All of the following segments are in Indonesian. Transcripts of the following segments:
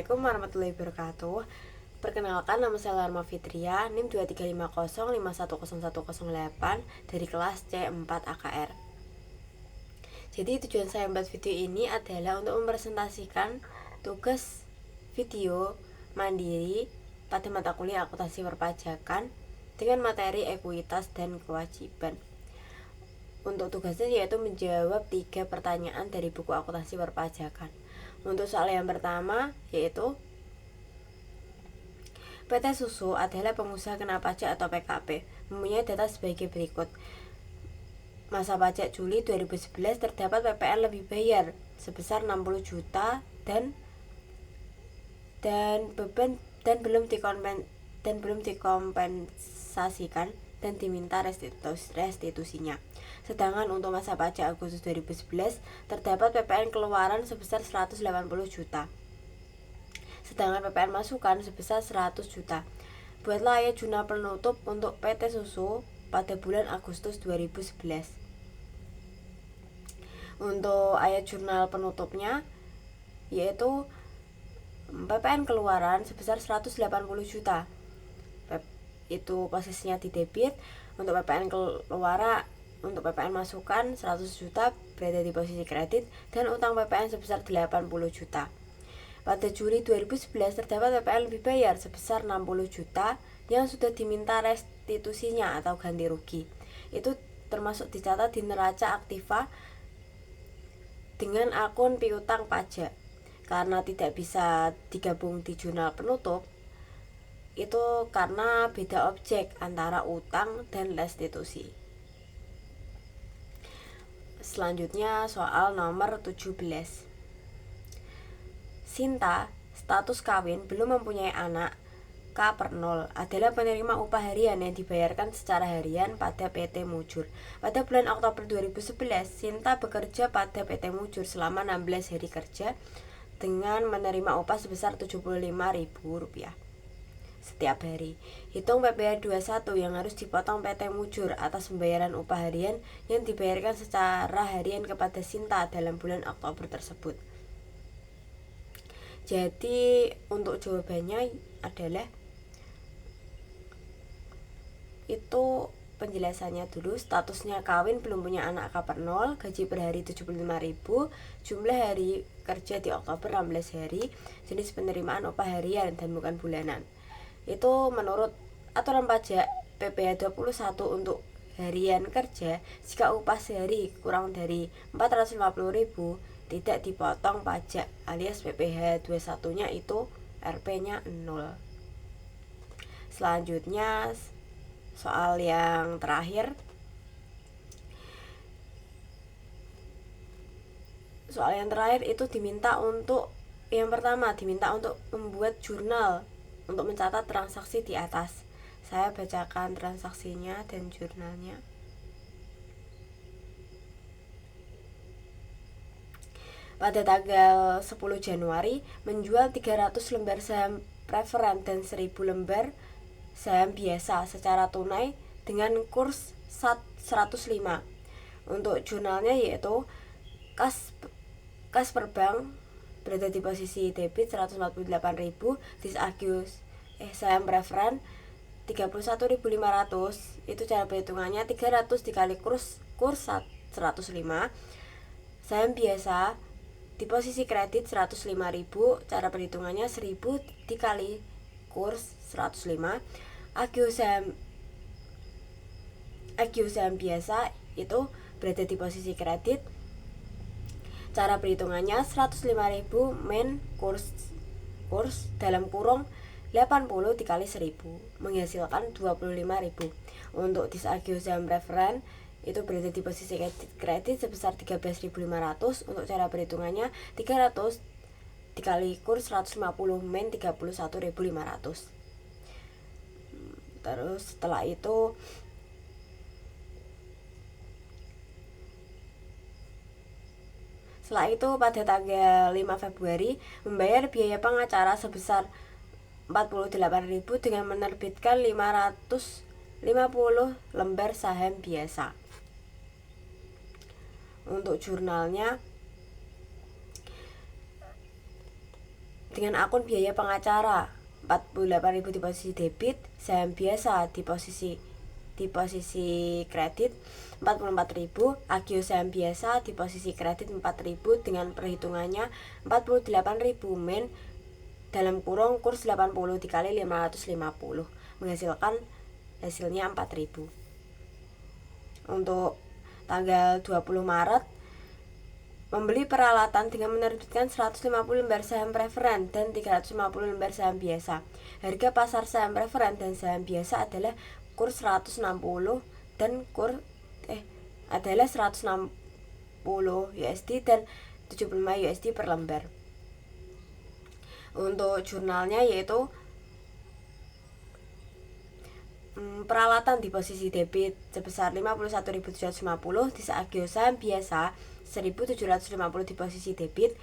Assalamualaikum warahmatullahi wabarakatuh. Perkenalkan, nama saya Larma Fitria, NIM 2350510108 dari kelas C4 AKR. Jadi tujuan saya membuat video ini adalah untuk mempresentasikan tugas video mandiri pada mata kuliah akuntansi perpajakan dengan materi ekuitas dan kewajiban. Untuk tugasnya yaitu menjawab 3 pertanyaan dari buku akuntansi perpajakan. Untuk soal yang pertama yaitu PT Susu adalah pengusaha kena pajak atau PKP, mempunyai data sebagai berikut. Masa pajak Juli 2011 terdapat PPN lebih bayar sebesar 60 juta dan belum dikompensasikan dan diminta restitusinya. Sedangkan untuk masa pajak Agustus 2011 terdapat PPN keluaran sebesar 180 juta. Sedangkan PPN masukan sebesar 100 juta. Buatlah ayat jurnal penutup untuk PT Susu pada bulan Agustus 2011. Untuk ayat jurnal penutupnya yaitu PPN keluaran sebesar 180 juta. Itu posisinya di debit. Untuk PPN keluaran, untuk PPN masukan 100 juta berada di posisi kredit dan utang PPN sebesar 80 juta. Pada Juli 2011 terdapat PPN lebih bayar sebesar 60 juta yang sudah diminta restitusinya atau ganti rugi. Itu termasuk dicatat di neraca aktiva dengan akun piutang pajak. Karena tidak bisa digabung di jurnal penutup, itu karena beda objek antara utang dan restitusi. Selanjutnya soal nomor 17. Sinta, status kawin, belum mempunyai anak. K/0 adalah penerima upah harian yang dibayarkan secara harian pada PT Mujur. Pada bulan Oktober 2011, Sinta bekerja pada PT Mujur selama 16 hari kerja dengan menerima upah sebesar Rp75.000 setiap hari. Hitung PPh 21 yang harus dipotong PT Mujur atas pembayaran upah harian yang dibayarkan secara harian kepada Sinta dalam bulan Oktober tersebut. Jadi untuk jawabannya adalah itu penjelasannya dulu. Statusnya kawin, belum punya anak, K/0, gaji per hari 75.000, jumlah hari kerja di Oktober 16 hari, jenis penerimaan upah harian dan bukan bulanan. Itu menurut aturan pajak PPh 21 untuk harian kerja, jika upah sehari kurang dari 450.000 tidak dipotong pajak alias PPh 21 nya itu RP nya 0. Selanjutnya soal yang terakhir. Soal yang terakhir itu diminta untuk yang pertama diminta untuk membuat jurnal untuk mencatat transaksi di atas. Saya bacakan transaksinya dan jurnalnya. Pada tanggal 10 Januari menjual 300 lembar saham preferen dan 1000 lembar saham biasa secara tunai dengan kurs 105. Untuk jurnalnya yaitu kas per bank berada di posisi debit 148.000, disagius saham preferen 31.500. Itu cara perhitungannya 300 dikali kurs 105. Saham biasa di posisi kredit 105.000, cara perhitungannya 1000 dikali kurs 105. Agius saham biasa itu berada di posisi kredit, cara perhitungannya 105.000 min kurs dalam kurung 80 dikali 1000 menghasilkan 25.000. Untuk disagius saham preferen itu berada di posisi kredit sebesar 13.500. Untuk cara perhitungannya 300 dikali kurs 150 min 31.500. Terus setelah itu pada tanggal 5 Februari membayar biaya pengacara sebesar 48.000 dengan menerbitkan 550 lembar saham biasa. Untuk jurnalnya dengan akun biaya pengacara 48.000 di posisi debit, saham biasa di posisi kredit 44.000, agio saham biasa di posisi kredit 4.000 dengan perhitungannya 48.000 min dalam kurung kurs 80 dikali 550 menghasilkan hasilnya 4.000. Untuk tanggal 20 Maret membeli peralatan dengan menerbitkan 150 lembar saham preferen dan 350 lembar saham biasa. Harga pasar saham preferen dan saham biasa adalah kurs 160 dan adalah 160 USD dan 75 USD per lembar. Untuk jurnalnya yaitu peralatan di posisi debit sebesar 51.750 di agio saham biasa 1.750 di posisi debit.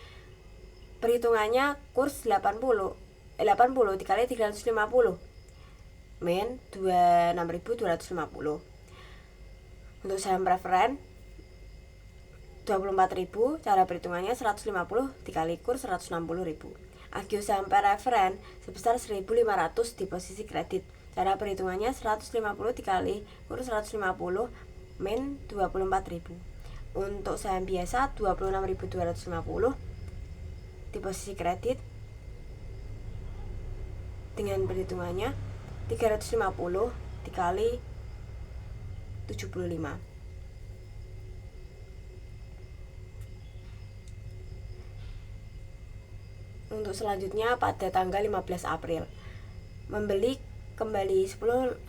Perhitungannya kurs 80 dikali 350 min 26.250. Untuk saham preferen 24.000, cara perhitungannya 150 dikali kurs 160.000. Agio saham preferen sebesar 1.500 di posisi kredit. Cara perhitungannya 150 dikali kurs 150 min 24.000. Untuk saham biasa 26.250 di posisi kredit dengan perhitungannya 350 dikali 75. Untuk selanjutnya pada tanggal 15 April membeli kembali 10%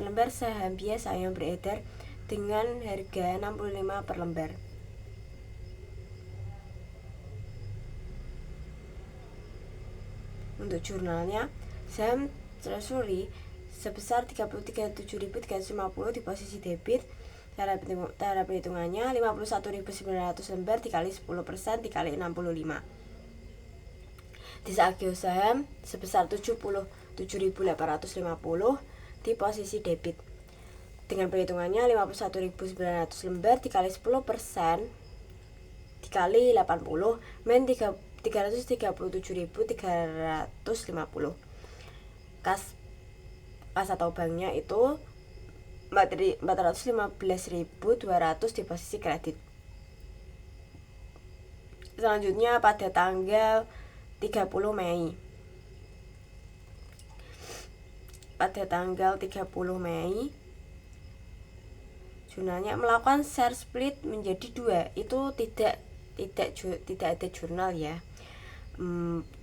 lembar saham biasa yang beredar dengan harga 65 per lembar. Untuk jurnalnya saham treasury sebesar 33.350 di posisi debit. Cara perhitungannya 51.900 lembar dikali 10% dikali 65. Di agio saham sebesar 77.850 di posisi debit dengan perhitungannya 51.900 lembar dikali 10% dikali 80 min 337.350. Kas atau banknya itu 415.200 di posisi kredit. Selanjutnya pada tanggal 30 Mei. Pada tanggal 30 Mei jurnalnya melakukan share split menjadi 2. Itu tidak ada jurnal ya.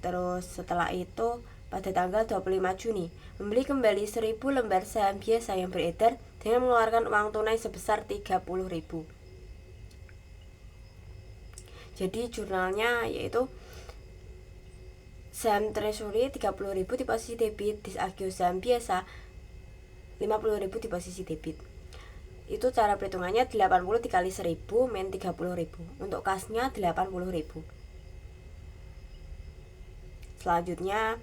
Terus setelah itu pada tanggal 25 Juni membeli kembali 1.000 lembar saham biasa yang beredar dengan mengeluarkan uang tunai sebesar 30.000. Jadi jurnalnya yaitu saham treasury 30.000 di posisi debit, di agio saham biasa 50.000 di posisi debit. Itu cara perhitungannya 80 dikali 1.000 min 30.000. Untuk kasnya 80.000. Selanjutnya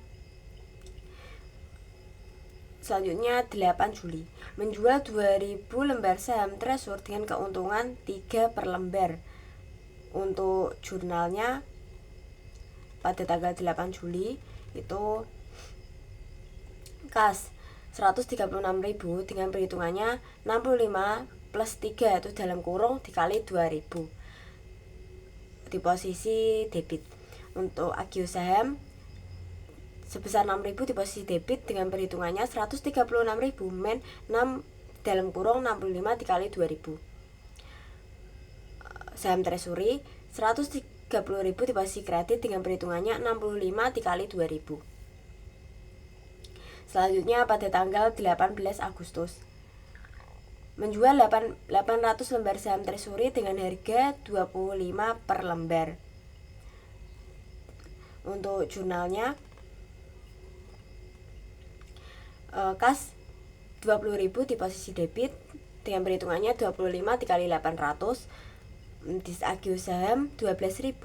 8 Juli menjual 2.000 lembar saham treasury dengan keuntungan 3 per lembar. Untuk jurnalnya pada tanggal 8 Juli itu kas 136.000 dengan perhitungannya 65 plus 3 itu dalam kurung dikali 2.000 di posisi debit. Untuk agio saham sebesar 6.000 di posisi debit dengan perhitungannya 136.000 min 6 dalam kurung 65 dikali 2.000. Saham treasury 130.000 di posisi kredit dengan perhitungannya 65 dikali 2.000. Selanjutnya pada tanggal 18 Agustus menjual 800 lembar saham treasury dengan harga 25 per lembar. Untuk jurnalnya kas 20.000 di posisi debit dengan perhitungannya 25 dikali 800. Di agio saham 12.000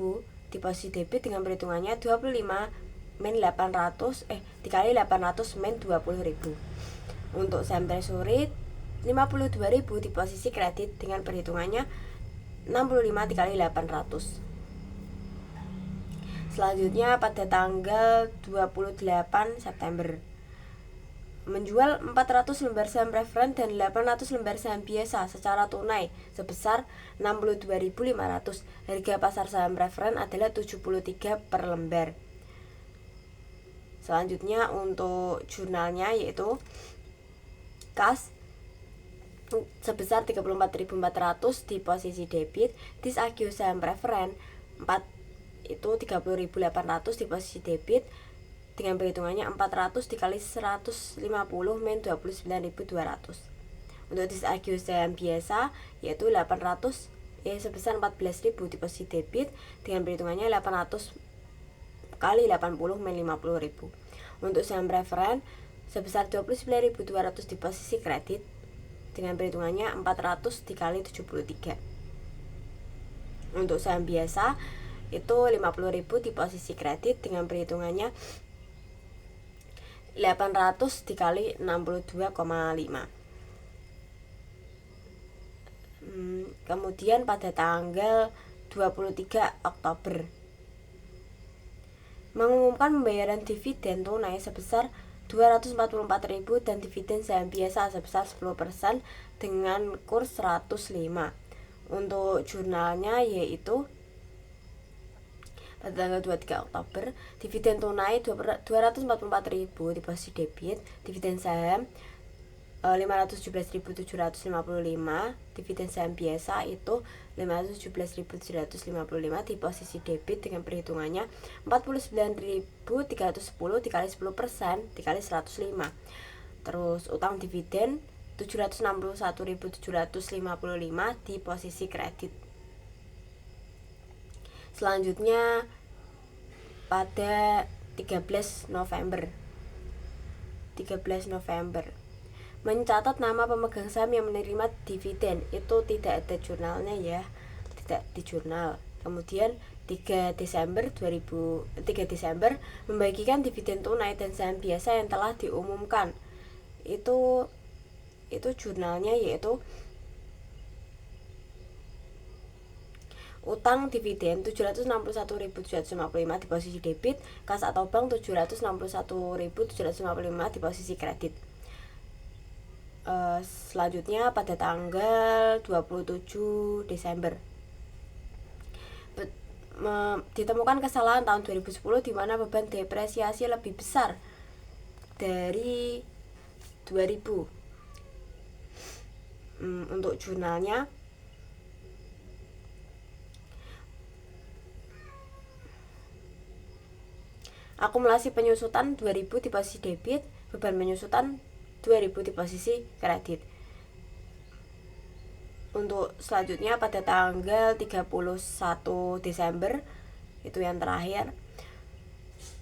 di posisi debit dengan perhitungannya 25 min 800 dikali 800 min 20.000. Untuk saham treasury 52.000 di posisi kredit dengan perhitungannya 65 dikali 800. Selanjutnya pada tanggal 28 September menjual 400 lembar saham referen dan 800 lembar saham biasa secara tunai sebesar 62.500. Harga pasar saham referen adalah 73 per lembar. Selanjutnya untuk jurnalnya yaitu kas sebesar 34.400 di posisi debit, disagio saham referen 4 itu 30.800 di posisi debit dengan perhitungannya 400 dikali 150 min 29.200. Untuk disagio saham biasa yaitu 800 sebesar 14.000 di posisi debit dengan perhitungannya 800 kali 80 min 50.000. Untuk saham referen sebesar 29.200 di posisi kredit dengan perhitungannya 400 dikali 73. Untuk saham biasa itu 50.000 di posisi kredit dengan perhitungannya 800 dikali 62,5. Kemudian pada tanggal 23 Oktober mengumumkan pembayaran dividen tunai sebesar 244.000 dan dividen saham biasa sebesar 10% dengan kurs 105. Untuk jurnalnya yaitu pada tanggal 23 Oktober dividen tunai 244.000 di posisi debit, dividen saham 517.755, dividen saham biasa itu 517.755 di posisi debit dengan perhitungannya 49.310 dikali 10% dikali 105. Terus utang dividen 761.755 di posisi kredit. Selanjutnya pada 13 November mencatat nama pemegang saham yang menerima dividen, itu tidak ada jurnalnya ya, tidak di jurnal. Kemudian 3 Desember membagikan dividen tunai dan saham biasa yang telah diumumkan. Itu jurnalnya yaitu utang dividen 761.755 di posisi debit, kas atau bank 761.755 di posisi kredit. Selanjutnya pada tanggal 27 Desember ditemukan kesalahan tahun 2010 di mana beban depresiasi lebih besar dari 2000. Untuk jurnalnya akumulasi penyusutan 2000 di posisi debit, beban penyusutan 2000 di posisi kredit. Untuk selanjutnya pada tanggal 31 Desember itu yang terakhir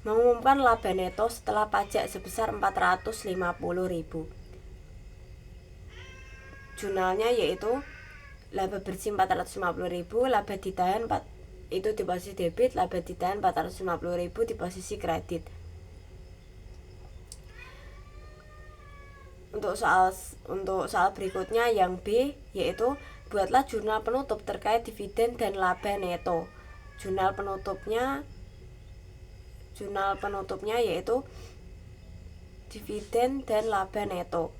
mengumumkan laba neto setelah pajak sebesar 450.000. Jurnalnya yaitu laba bersih 450.000, laba ditahan itu di posisi debit, laba ditahan 450.000 di posisi kredit. Untuk soal berikutnya yang B yaitu buatlah jurnal penutup terkait dividen dan laba neto. Jurnal penutupnya yaitu dividen dan laba neto.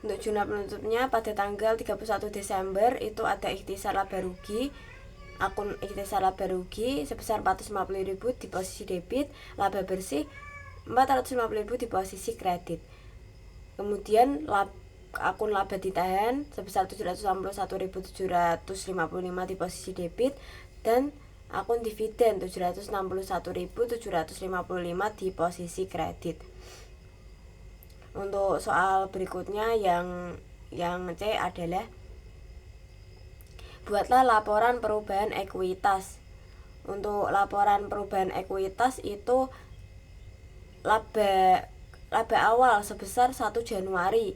Untuk jurnal penutupnya pada tanggal 31 Desember itu ada ikhtisar laba rugi, akun ikhtisar laba rugi sebesar 450.000 di posisi debit, laba bersih 450.000 di posisi kredit. Kemudian akun laba ditahan sebesar 761.755 di posisi debit dan akun dividen 761.755 di posisi kredit. Untuk soal berikutnya yang C adalah buatlah laporan perubahan ekuitas. Untuk laporan perubahan ekuitas itu laba awal sebesar 1 Januari.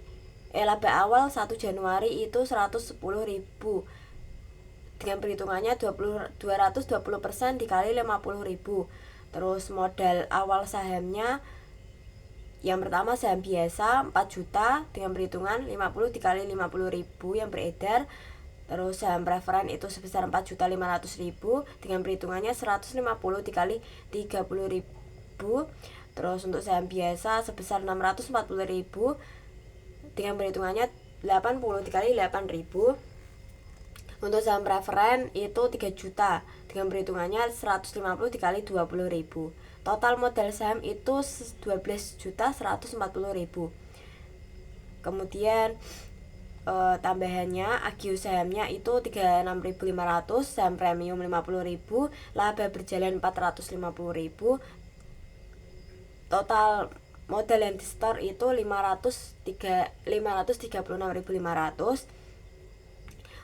Laba awal 1 Januari itu 110.000 dengan perhitungannya 220% dikali 50.000. Terus modal awal sahamnya Yang pertama saham biasa 4 juta dengan perhitungan 50 dikali 50.000 yang beredar. Terus saham preferen itu sebesar 4.500.000 dengan perhitungannya 150 dikali 30.000. Terus untuk saham biasa sebesar 640.000 dengan perhitungannya 80 dikali 8.000. Untuk saham preferen itu 3 juta dengan perhitungannya 150 dikali 20.000. Total modal saham itu 12.140.000. Kemudian tambahannya agio sahamnya itu 36.500, saham premium 50.000, laba berjalan 450.000. Total modal yang di store itu 536.500.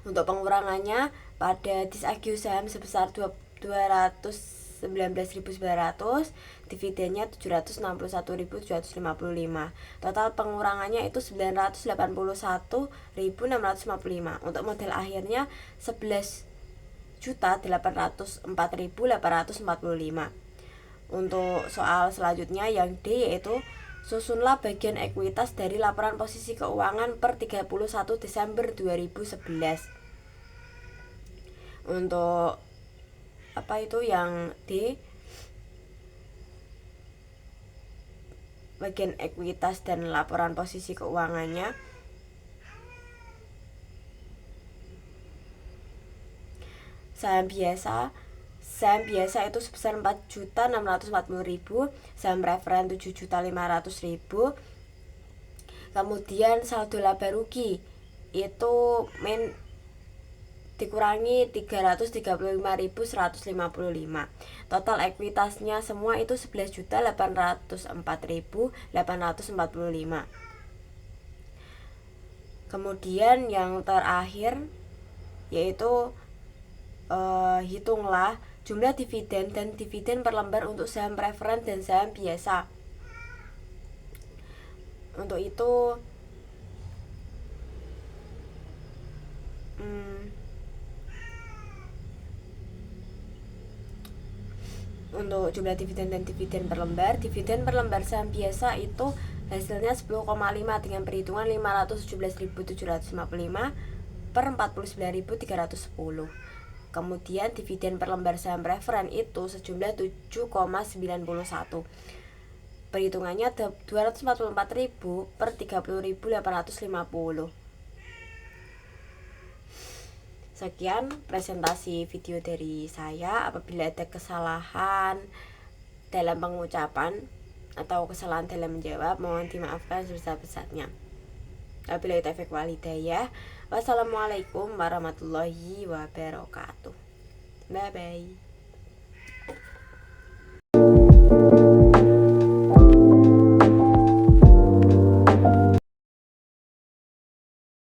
Untuk pengurangannya pada disagio saham sebesar 219.900, dividennya 761.755. Total pengurangannya itu 981.655. Untuk modal akhirnya 11.804.845. Untuk soal selanjutnya yang D yaitu susunlah bagian ekuitas dari laporan posisi keuangan per 31 Desember 2011. Untuk yang D, bagian ekuitas dan laporan posisi keuangannya. Saham biasa itu sebesar 4.640.000, saham preferen 7.500.000. Kemudian saldo laba rugi itu dikurangi 335.155. Total ekuitasnya semua itu 11.804.845. Kemudian yang terakhir yaitu hitunglah jumlah dividen dan dividen per lembar untuk saham preferen dan saham biasa. Untuk itu untuk jumlah dividen dan dividen per lembar saham biasa itu hasilnya 10,5 dengan perhitungan 517.755 per 49.310. Kemudian dividen per lembar saham preferen itu sejumlah 7,91. Perhitungannya 244.000 per 30.850. Sekian presentasi video dari saya. Apabila ada kesalahan dalam pengucapan atau kesalahan dalam menjawab, mohon dimaafkan sebesar-besarnya. Wabillahi taufiq wal hidayah. Wassalamualaikum warahmatullahi wabarakatuh. Bye bye.